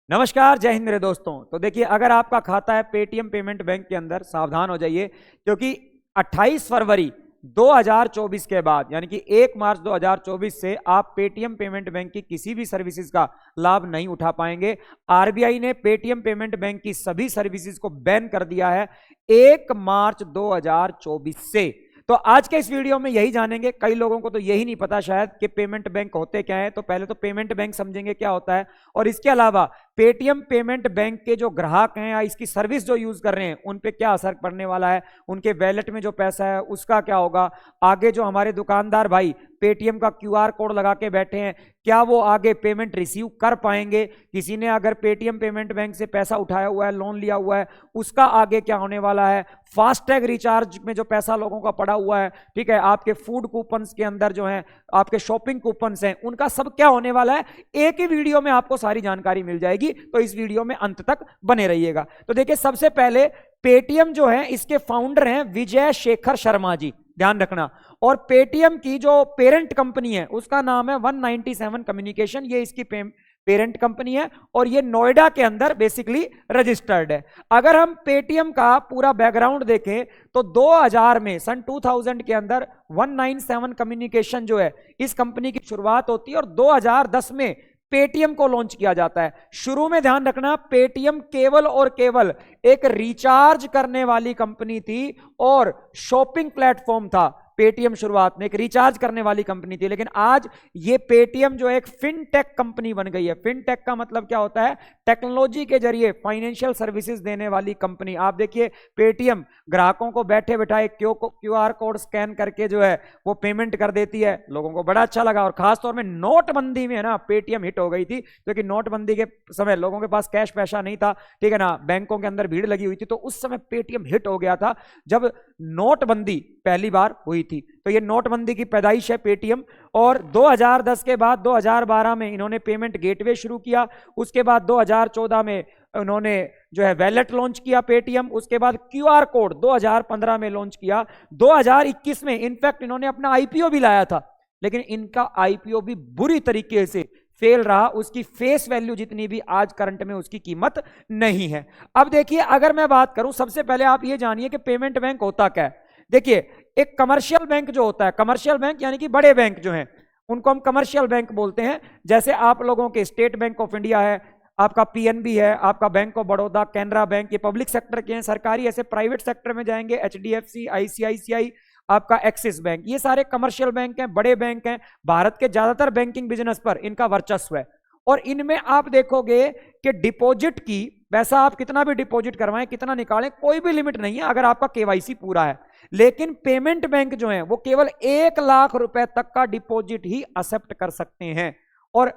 नमस्कार, जय हिंद मेरे दोस्तों। तो देखिए, अगर आपका खाता है पेटीएम पेमेंट बैंक के अंदर, सावधान हो जाइए, क्योंकि 28 फरवरी 2024 के बाद यानी कि 1 मार्च 2024 से आप पेटीएम पेमेंट बैंक की किसी भी सर्विसेज का लाभ नहीं उठा पाएंगे। आरबीआई ने पेटीएम पेमेंट बैंक की सभी सर्विसेज को बैन कर दिया है 1 मार्च 2024 से। तो आज के इस वीडियो में यही जानेंगे। कई लोगों को तो यही नहीं पता शायद कि पेमेंट बैंक होते क्या है। तो पहले तो पेमेंट बैंक समझेंगे क्या होता है, और इसके अलावा पेटीएम पेमेंट बैंक के जो ग्राहक हैं या इसकी सर्विस जो यूज कर रहे हैं उन पे क्या असर पड़ने वाला है, उनके वैलेट में जो पैसा है उसका क्या होगा, आगे जो हमारे दुकानदार भाई पेटीएम का क्यूआर कोड लगा के बैठे हैं, क्या वो आगे पेमेंट रिसीव कर पाएंगे, किसी ने अगर पेटीएम पेमेंट बैंक से पैसा उठाया हुआ है, लोन लिया हुआ है, उसका आगे क्या होने वाला है, फास्टैग रिचार्ज में जो पैसा लोगों का पड़ा हुआ है, ठीक है, आपके फूड कूपन्स के अंदर जो है आपके शॉपिंग कूपन्स हैं, उनका सब क्या होने वाला है, एक ही वीडियो में आपको सारी जानकारी मिल जाएगी। तो इस वीडियो में अंत तक बने रहिएगा। तो देखिए, सबसे पहले पेटीएम जो है इसके फाउंडर हैं विजय शेखर शर्मा जी, ध्यान रखना। और पेटीएम की जो पेरेंट कंपनी है उसका नाम है 197 कम्युनिकेशन, ये इसकी पेरेंट कंपनी है और ये नोएडा के अंदर बेसिकली रजिस्टर्ड है। अगर हम पेटीएम का पूरा बैकग्राउंड देखें तो 2000 में सन 2000 के अंदर 197 कम्युनिकेशन जो है इस कंपनी की शुरुआत होती है और 2010 में पेटीएम को लॉन्च किया जाता है। शुरू में ध्यान रखना, पेटीएम केवल और केवल एक रिचार्ज करने वाली कंपनी थी और शॉपिंग प्लेटफॉर्म था। पेटीएम शुरुआत में एक रिचार्ज करने वाली कंपनी थी, लेकिन आज ये पेटीएम जो एक फिनटेक कंपनी बन गई है। फिनटेक का मतलब क्या होता है? टेक्नोलॉजी के जरिए फाइनेंशियल सर्विसेज देने वाली कंपनी। आप देखिए, पेटीएम ग्राहकों को बैठे बैठाए क्यूआर कोड स्कैन करके जो है वो पेमेंट कर देती है। लोगों को बड़ा अच्छा लगा, और खासतौर में नोटबंदी में है ना पेटीएम हिट हो गई थी, क्योंकि नोटबंदी के समय लोगों के पास कैश पैसा नहीं था, ठीक है ना, बैंकों के अंदर भीड़ लगी हुई थी, तो उस समय पेटीएम हिट हो गया था जब नोटबंदी पहली बार हुई थी। तो ये नोटबंदी की पैदाइश है पेटीएम। और 2010 के बाद 2012 में इन्होंने पेमेंट गेटवे शुरू किया। उसके बाद 2014 में उन्होंने जो है वैलेट लॉन्च किया पेटीएम। उसके बाद क्यूआर कोड 2015 में लॉन्च किया। 2021 में इनफैक्ट इन्होंने अपना आईपीओ भी लाया था, लेकिन इनका आईपीओ भी बुरी तरीके से फेल रहा। उसकी फेस वैल्यू जितनी भी आज करंट में उसकी कीमत नहीं है। अब देखिए, अगर मैं बात करूं, सबसे पहले आप ये जानिए कि पेमेंट बैंक होता क्या है। देखिए, एक कमर्शियल बैंक जो होता है, कमर्शियल बैंक यानी कि बड़े बैंक जो हैं उनको हम कमर्शियल बैंक बोलते हैं। जैसे आप लोगों के स्टेट बैंक ऑफ इंडिया है, आपका पीएनबी है, आपका bank of Baroda, Canara bank, ये पब्लिक सेक्टर के हैं। सरकारी ऐसे प्राइवेट सेक्टर में जाएंगे, एचडीएफसी, आईसीआईसीआई, आपका एक्सिस बैंक, ये सारे कमर्शियल बैंक हैं, बड़े बैंक हैं। भारत के ज्यादातर बैंकिंग बिजनेस पर इनका वर्चस्व है। और इनमें आप देखोगे कि डिपॉजिट की पैसा आप कितना भी डिपॉजिट करवाएं, कितना निकालें, कोई भी लिमिट नहीं है अगर आपका केवाईसी पूरा है। लेकिन पेमेंट बैंक जो है वो केवल 1 लाख रुपए तक का डिपॉजिट ही एक्सेप्ट कर सकते हैं। और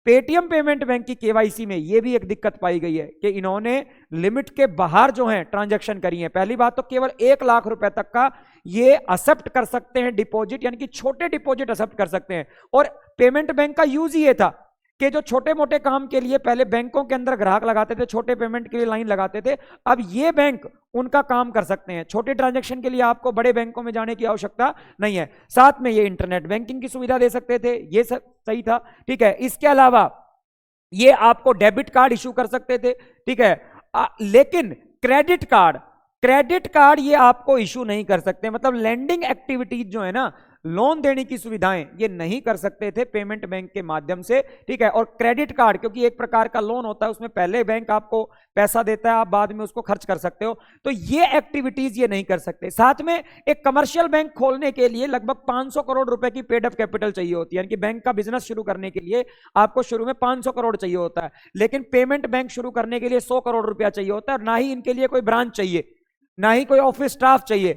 पेटीएम पेमेंट बैंक की केवाईसी में यह भी एक दिक्कत पाई गई है कि इन्होंने लिमिट के बाहर जो है ट्रांजैक्शन करी है। पहली बात तो केवल 1 लाख रुपए तक का ये एक्सेप्ट कर सकते हैं डिपॉजिट, यानी कि छोटे डिपॉजिट एक्सेप्ट कर सकते हैं। और पेमेंट बैंक का यूज ही ये था कि जो छोटे मोटे काम के लिए पहले बैंकों के अंदर ग्राहक लगाते थे, छोटे पेमेंट के लिए लाइन लगाते थे, अब ये बैंक उनका काम कर सकते हैं। छोटे ट्रांजैक्शन के लिए आपको बड़े बैंकों में जाने की आवश्यकता नहीं है। साथ में ये इंटरनेट बैंकिंग की सुविधा दे सकते थे, ये सही था, ठीक है। इसके अलावा ये आपको डेबिट कार्ड इशू कर सकते थे, ठीक है। लेकिन क्रेडिट कार्ड ये आपको इशू नहीं कर सकते। मतलब लेंडिंग एक्टिविटीज जो है ना, लोन देने की सुविधाएं ये नहीं कर सकते थे पेमेंट बैंक के माध्यम से, ठीक है। और क्रेडिट कार्ड क्योंकि एक प्रकार का लोन होता है, उसमें पहले बैंक आपको पैसा देता है, आप बाद में उसको खर्च कर सकते हो, तो ये एक्टिविटीज ये नहीं कर सकते। साथ में एक कमर्शियल बैंक खोलने के लिए लगभग 500 करोड़ रुपए की पेड अप कैपिटल चाहिए होती है, यानी कि बैंक का बिजनेस शुरू करने के लिए आपको शुरू में 500 करोड़ चाहिए होता है। लेकिन पेमेंट बैंक शुरू करने के लिए 100 करोड़ रुपया चाहिए होता है, और ना ही इनके लिए कोई ब्रांच चाहिए, ना ही कोई ऑफिस स्टाफ चाहिए,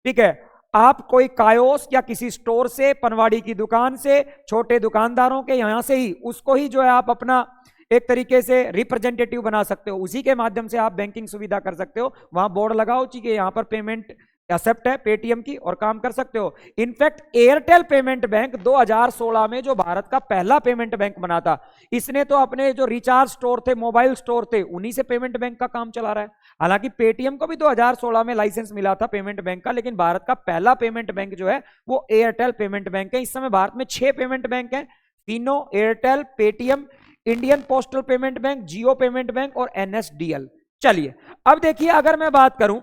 ठीक है। आप कोई कायोस या किसी स्टोर से, पनवाड़ी की दुकान से, छोटे दुकानदारों के यहां से ही उसको ही जो है आप अपना एक तरीके से रिप्रेजेंटेटिव बना सकते हो, उसी के माध्यम से आप बैंकिंग सुविधा कर सकते हो। वहां बोर्ड लगाओ कि यहां पर पेमेंट एक्सेप्ट है पेटीएम की, और काम कर सकते हो। इनफैक्ट एयरटेल पेमेंट बैंक 2016 में जो भारत का पहला पेमेंट बैंक बना था, इसने तो अपने जो रिचार्ज स्टोर थे, मोबाइल स्टोर थे, उन्हीं से पेमेंट बैंक का काम चला रहा है। हालांकि पेटीएम को भी 2016 में लाइसेंस मिला था पेमेंट बैंक का, लेकिन भारत का पहला पेमेंट बैंक जो है वो एयरटेल पेमेंट बैंक है। इस समय भारत में 6 पेमेंट बैंक हैं, तीनों Airtel, Paytm, Indian postal payment bank, Jio payment bank और एनएसडीएल। चलिए अब देखिए, अगर मैं बात करूं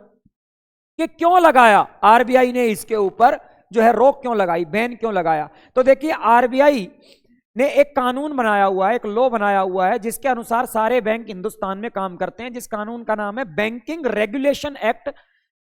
कि क्यों लगाया आरबीआई ने इसके ऊपर जो है रोक, क्यों लगाई, बैन क्यों लगाया, तो देखिए आरबीआई ने एक कानून बनाया हुआ है, एक लॉ बनाया हुआ है, जिसके अनुसार सारे बैंक हिंदुस्तान में काम करते हैं, जिस कानून का नाम है बैंकिंग रेगुलेशन एक्ट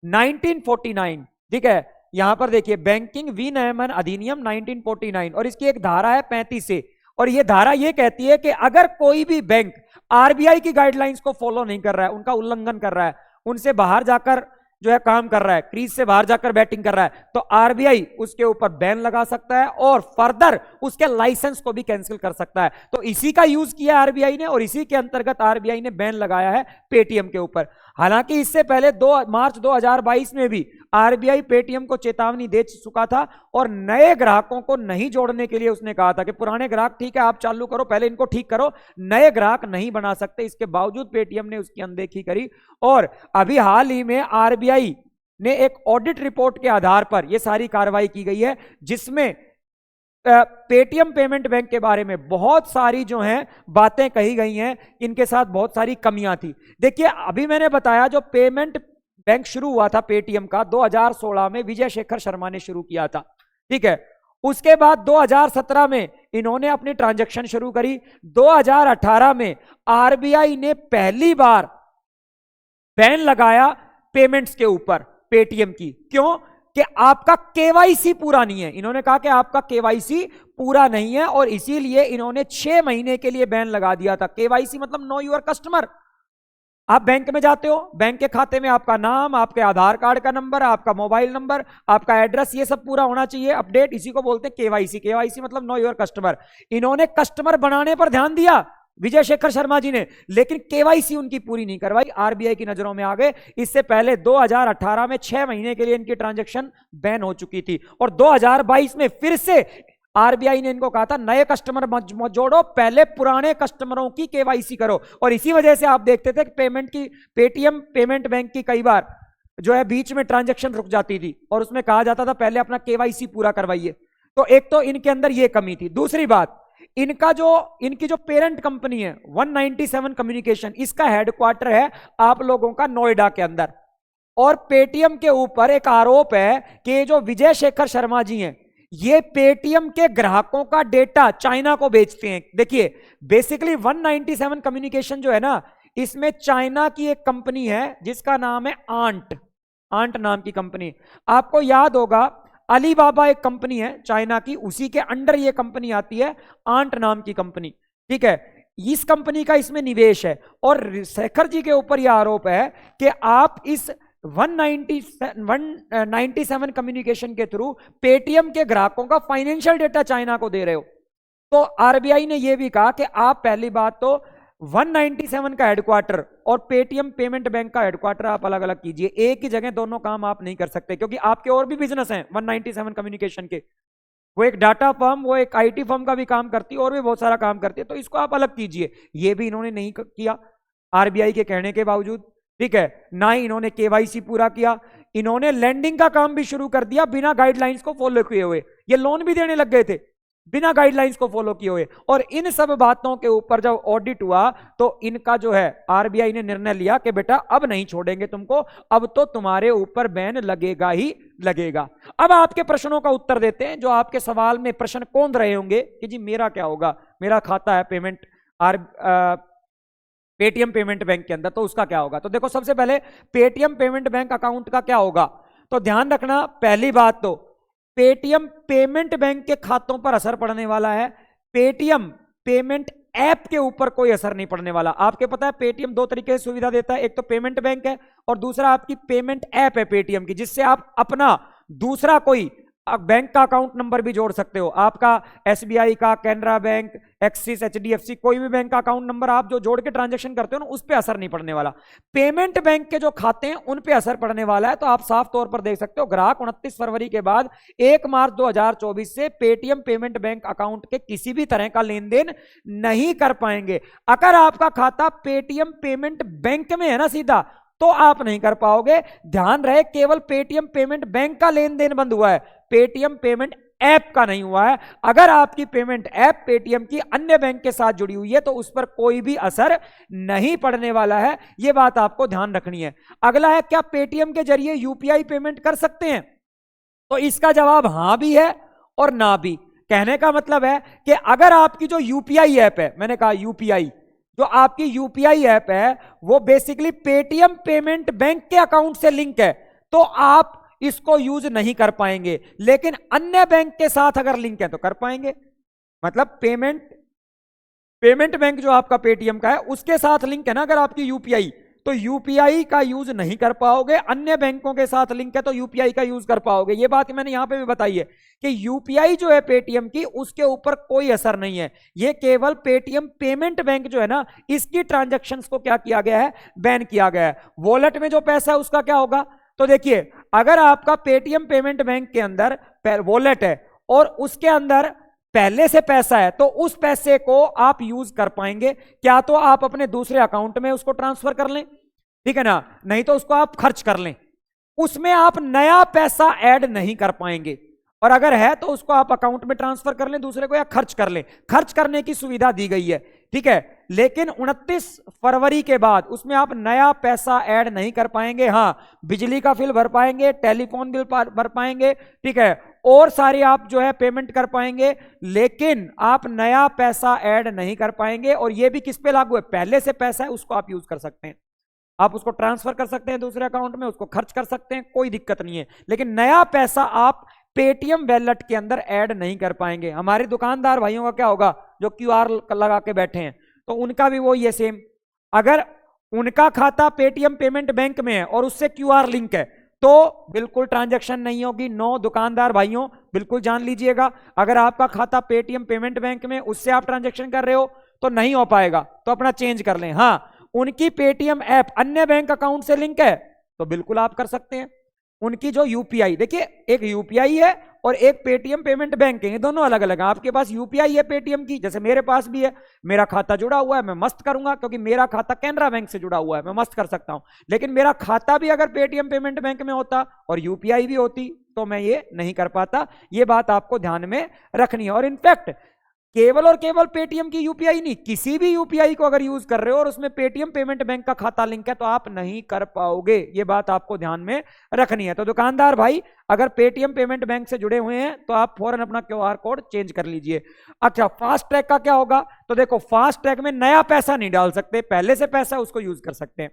1949। ठीक है, यहां पर देखिए बैंकिंग विनियमन अधिनियम 1949, और इसकी एक धारा है 35 और यह धारा यह कहती है कि अगर कोई भी बैंक आरबीआई की गाइडलाइंस को फॉलो नहीं कर रहा है, उनका उल्लंघन कर रहा है, उनसे बाहर जाकर जो है काम कर रहा है, क्रीज से बाहर जाकर बैटिंग कर रहा है, तो आरबीआई उसके ऊपर बैन लगा सकता है और फर्दर उसके लाइसेंस को भी कैंसिल कर सकता है। तो इसी का यूज किया आरबीआई ने और इसी के अंतर्गत आरबीआई ने बैन लगाया है पेटीएम के ऊपर। हालांकि इससे पहले 2 मार्च 2022 में भी आरबीआई पेटीएम को चेतावनी दे चुका था और नए ग्राहकों को नहीं जोड़ने के लिए उसने कहा था कि पुराने ग्राहक ठीक है आप चालू करो, पहले इनको ठीक करो, नए ग्राहक नहीं बना सकते। इसके बावजूद पेटीएम ने उसकी अनदेखी करी और अभी हाल ही में आरबीआई ने एक ऑडिट रिपोर्ट के आधार पर यह सारी कार्रवाई की गई है, जिसमें पेटीएम पेमेंट बैंक के बारे में बहुत सारी जो हैं बातें कही गई हैं, इनके साथ बहुत सारी कमियां थी। देखिए अभी मैंने बताया जो पेमेंट बैंक शुरू हुआ था पेटीएम का 2016 में विजय शेखर शर्मा ने शुरू किया था। ठीक है, उसके बाद 2017 में इन्होंने अपनी ट्रांजैक्शन शुरू करी। 2018 में आरबीआई ने पहली बार बैन लगाया पेमेंट्स के ऊपर पेटीएम की। क्यों? कि आपका केवाईसी पूरा नहीं है। इन्होंने कहा कि आपका केवाईसी पूरा नहीं है और इसीलिए इन्होंने 6 महीने के लिए बैन लगा दिया था। केवाईसी मतलब नो योर कस्टमर। आप बैंक में जाते हो, बैंक के खाते में आपका नाम, आपके आधार कार्ड का नंबर, आपका मोबाइल नंबर, आपका एड्रेस, ये सब पूरा होना चाहिए अपडेट। इसी को बोलते हैं केवाईसी। केवाईसी मतलब नो योर कस्टमर। इन्होंने कस्टमर बनाने पर ध्यान दिया विजय शेखर शर्मा जी ने, लेकिन केवाईसी उनकी पूरी नहीं करवाई, आरबीआई की नजरों में आ गए। इससे पहले 2018 में 6 महीने के लिए इनकी ट्रांजैक्शन बैन हो चुकी थी और 2022 में फिर से आरबीआई ने इनको कहा था नए कस्टमर मत जोड़ो, पहले पुराने कस्टमरों की केवाईसी करो। और इसी वजह से आप देखते थे कि पेटीएम पेमेंट बैंक की कई बार जो है बीच में ट्रांजैक्शन रुक जाती थी और उसमें कहा जाता था पहले अपना केवाईसी पूरा करवाइए। तो एक तो इनके अंदर यह कमी थी। दूसरी बात, इनकी जो पेरेंट कंपनी है 197 कम्युनिकेशन, इसका हेडक्वार्टर है आप लोगों का नोएडा के अंदर। और पेटीएम के ऊपर एक आरोप है कि जो विजय शेखर शर्मा जी हैं ये पेटीएम के ग्राहकों का डेटा चाइना को बेचते हैं। देखिए बेसिकली 197 कम्युनिकेशन जो है ना, इसमें चाइना की एक कंपनी है जिसका नाम है आंट नाम की कंपनी। आपको याद होगा अलीबाबा एक कंपनी है चाइना की, उसी के अंडर ये कंपनी आती है, आंट नाम की कंपनी। ठीक है, इस कंपनी का इसमें निवेश है और शेखर जी के ऊपर यह आरोप है कि आप इस 197 कम्युनिकेशन के थ्रू पेटीएम के ग्राहकों का फाइनेंशियल डेटा चाइना को दे रहे हो। तो आरबीआई ने यह भी कहा कि आप पहली बात तो 197 का हेडक्वार्टर और पेटीएम पेमेंट बैंक का हेडक्वार्टर आप अलग अलग कीजिए। एक ही जगह दोनों काम आप नहीं कर सकते, क्योंकि आपके और भी बिजनेस हैं 197 कम्युनिकेशन के। वो एक डाटा फर्म, वो एक आईटी फर्म का भी काम करती है और भी बहुत सारा काम करती है, तो इसको आप अलग कीजिए। ये भी इन्होंने नहीं किया आरबीआई के कहने के बावजूद। ठीक है, ना ही इन्होंने केवाईसी पूरा किया। इन्होंने लैंडिंग का काम भी शुरू कर दिया बिना गाइडलाइंस को फॉलो किए हुए। ये लोन भी देने लग गए थे बिना गाइडलाइंस को फॉलो किए हुए। और इन सब बातों के ऊपर जब ऑडिट हुआ तो इनका जो है आरबीआई ने निर्णय लिया कि बेटा अब नहीं छोड़ेंगे तुमको, अब तो तुम्हारे ऊपर बैन लगेगा ही लगेगा। अब आपके प्रश्नों का उत्तर देते हैं। जो आपके सवाल में प्रश्न कौन रहे होंगे कि जी मेरा क्या होगा, मेरा खाता है पेटीएम पेमेंट बैंक के अंदर, तो उसका क्या होगा। तो देखो सबसे पहले पेटीएम पेमेंट बैंक अकाउंट का क्या होगा, तो ध्यान रखना पहली बात तो पेटीएम पेमेंट बैंक के खातों पर असर पड़ने वाला है, पेटीएम पेमेंट ऐप के ऊपर कोई असर नहीं पड़ने वाला। आपके पता है पेटीएम 2 तरीके से सुविधा देता है, एक तो पेमेंट बैंक है और दूसरा आपकी पेमेंट ऐप है पेटीएम की, जिससे आप अपना दूसरा कोई बैंक का अकाउंट नंबर भी जोड़ सकते हो। आपका एसबीआई का, कैनरा बैंक, एक्सिस, एचडीएफसी, कोई भी बैंक का अकाउंट नंबर आप जो जोड़ के ट्रांजैक्शन करते हो ना, उस पे असर नहीं पड़ने वाला। पेमेंट बैंक के जो खाते हैं उन पे असर पड़ने वाला है। तो आप साफ तौर पर देख सकते हो ग्राहक 29 फरवरी के बाद 1 मार्च 2024 से पेटीएम पेमेंट बैंक अकाउंट के किसी भी तरह का लेन देन नहीं कर पाएंगे। अगर आपका खाता पेटीएम पेमेंट बैंक में है ना सीधा, तो आप नहीं कर पाओगे। ध्यान रहे केवल पेटीएम पेमेंट बैंक का लेन देन बंद हुआ है, पेटीएम पेमेंट ऐप का नहीं हुआ है। अगर आपकी पेमेंट ऐप पेटीएम की अन्य बैंक के साथ जुड़ी हुई है तो उस पर कोई भी असर नहीं पड़ने वाला है, यह बात आपको ध्यान रखनी है। अगला है, क्या पेटीएम के जरिए यूपीआई पेमेंट कर सकते हैं? तो इसका जवाब हां भी है और ना भी। कहने का मतलब है कि अगर आपकी जो यूपीआई ऐप है, मैंने कहा यूपीआई, जो आपकी यूपीआई ऐप है वो बेसिकली पेटीएम पेमेंट बैंक के अकाउंट से लिंक है, तो आप इसको यूज नहीं कर पाएंगे। लेकिन अन्य बैंक के साथ अगर लिंक है तो कर पाएंगे। मतलब पेमेंट बैंक जो आपका पेटीएम का है उसके साथ लिंक है ना अगर आपकी यूपीआई, तो यूपीआई का यूज नहीं कर पाओगे। अन्य बैंकों के साथ लिंक है तो यूपीआई का यूज कर पाओगे। ये बात मैंने यहां पे भी बताई है कि यूपीआई जो है पेटीएम की, उसके ऊपर कोई असर नहीं है। ये केवल पेटीएम पेमेंट बैंक जो है ना, इसकी ट्रांजैक्शंस को क्या किया गया है, बैन किया गया है। वॉलेट में जो पैसा है उसका क्या होगा? तो देखिए, अगर आपका पेटीएम पेमेंट बैंक के अंदर वॉलेट है और उसके अंदर पहले से पैसा है तो उस पैसे को आप यूज कर पाएंगे। क्या तो आप अपने दूसरे अकाउंट में उसको ट्रांसफर कर लें, ठीक है ना, नहीं तो उसको आप खर्च कर लें। उसमें आप नया पैसा ऐड नहीं कर पाएंगे। और अगर है तो उसको आप अकाउंट में ट्रांसफर कर लें दूसरे को, या खर्च कर लें। खर्च करने की सुविधा दी गई है, ठीक है। लेकिन 29 फरवरी के बाद उसमें आप नया पैसा ऐड नहीं कर पाएंगे। हां, बिजली का बिल भर पाएंगे, टेलीफोन बिल भर पाएंगे, ठीक है, और सारी आप जो है पेमेंट कर पाएंगे, लेकिन आप नया पैसा ऐड नहीं कर पाएंगे। और यह भी किस पे लागू है? पहले से पैसा है उसको आप यूज कर सकते हैं, आप उसको ट्रांसफर कर सकते हैं दूसरे अकाउंट में, उसको खर्च कर सकते हैं, कोई दिक्कत नहीं है। लेकिन नया पैसा आप पेटीएम वैलेट के अंदर ऐड नहीं कर पाएंगे। हमारे दुकानदार भाइयों का क्या होगा जो क्यूआर लगा के बैठे हैं, तो उनका भी वो ये सेम, अगर उनका खाता पेटीएम पेमेंट बैंक में है और उससे क्यूआर लिंक है तो बिल्कुल ट्रांजैक्शन नहीं होगी। नो दुकानदार भाइयों, बिल्कुल जान लीजिएगा, अगर आपका खाता पेटीएम पेमेंट बैंक में उससे आप ट्रांजैक्शन कर रहे हो तो नहीं हो पाएगा, तो अपना चेंज कर लें। हाँ, उनकी पेटीएम ऐप अन्य बैंक अकाउंट से लिंक है तो बिल्कुल आप कर सकते हैं। उनकी जो यूपीआई, देखिए एक यूपीआई है और एक पेटीएम पेमेंट बैंक है, ये दोनों अलग अलग है। आपके पास यूपीआई है पेटीएम की, जैसे मेरे पास भी है, मेरा खाता जुड़ा हुआ है, मैं मस्त करूंगा क्योंकि मेरा खाता कैनरा बैंक से जुड़ा हुआ है, मैं मस्त कर सकता हूं। लेकिन मेरा खाता भी अगर पेटीएम पेमेंट बैंक में होता और यूपीआई भी होती तो मैं ये नहीं कर पाता। ये बात आपको ध्यान में रखनी है। और इनफैक्ट केवल और केवल पेटीएम की यूपीआई नहीं, किसी भी यूपीआई को अगर यूज कर रहे हो और उसमें पेटीएम पेमेंट बैंक का खाता लिंक है तो आप नहीं कर पाओगे। ये बात आपको ध्यान में रखनी है। तो दुकानदार भाई, अगर पेटीएम पेमेंट बैंक से जुड़े हुए हैं तो आप फौरन अपना क्यूआर कोड चेंज कर लीजिए। अच्छा, फास्ट ट्रैक का क्या होगा? तो देखो, फास्ट ट्रैक में नया पैसा नहीं डाल सकते, पहले से पैसा उसको यूज कर सकते हैं।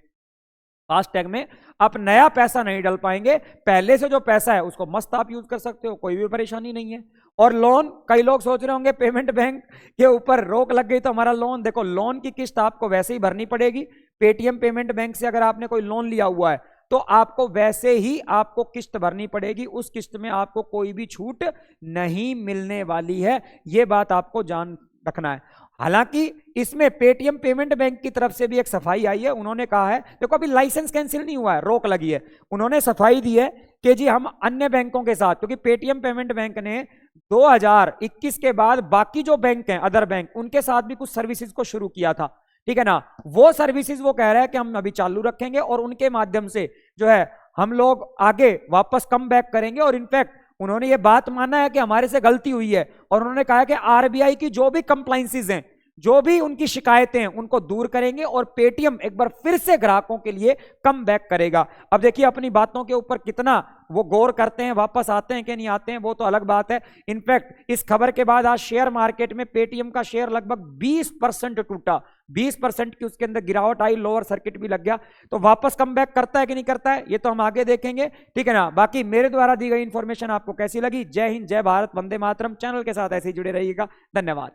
फास्ट टैग में आप नया पैसा नहीं डाल पाएंगे, पहले से जो पैसा है उसको मस्त आप यूज कर सकते हो, कोई भी परेशानी नहीं है। और लोन, कई लोग सोच रहे होंगे पेमेंट बैंक के ऊपर रोक लग गई तो हमारा लोन, देखो लोन की किस्त आपको वैसे ही भरनी पड़ेगी। पेटीएम पेमेंट बैंक से अगर आपने कोई लोन लिया हुआ है तो आपको वैसे ही आपको किस्त भरनी पड़ेगी, उस किस्त में आपको कोई भी छूट नहीं मिलने वाली है। यह बात आपको जान रखना है। हालांकि इसमें पेटीएम पेमेंट बैंक की तरफ से भी एक सफाई आई है, उन्होंने कहा है, देखो अभी लाइसेंस कैंसिल नहीं हुआ है, रोक लगी है, उन्होंने सफाई दी है कि जी हम अन्य बैंकों के साथ, क्योंकि पेटीएम पेमेंट बैंक ने 2021 के बाद बाकी जो बैंक हैं अदर बैंक, उनके साथ भी कुछ सर्विसेज को शुरू किया था, ठीक है ना। वो सर्विसेज वो कह रहा है कि हम अभी चालू रखेंगे और उनके माध्यम से जो है हम लोग आगे वापस कम बैक करेंगे। और इनफैक्ट उन्होंने ये बात माना है कि हमारे से गलती हुई है और उन्होंने कहा है कि आरबीआई की जो भी कंप्लाइंसेस हैं, जो भी उनकी शिकायतें हैं, उनको दूर करेंगे और पेटीएम एक बार फिर से ग्राहकों के लिए कम बैक करेगा। अब देखिए अपनी बातों के ऊपर कितना वो गौर करते हैं, वापस आते हैं कि नहीं आते हैं, वो तो अलग बात है। इनफैक्ट इस खबर के बाद आज शेयर मार्केट में पेटीएम का शेयर लगभग 20% टूटा, 20% की उसके अंदर गिरावट आई, लोअर सर्किट भी लग गया। तो वापस कम बैक करता है कि नहीं करता है, ये तो हम आगे देखेंगे, ठीक है ना। बाकी मेरे द्वारा दी गई इंफॉर्मेशन आपको कैसी लगी? जय हिंद, जय भारत, वंदे मातरम। चैनल के साथ ऐसे ही जुड़े रहिएगा। धन्यवाद।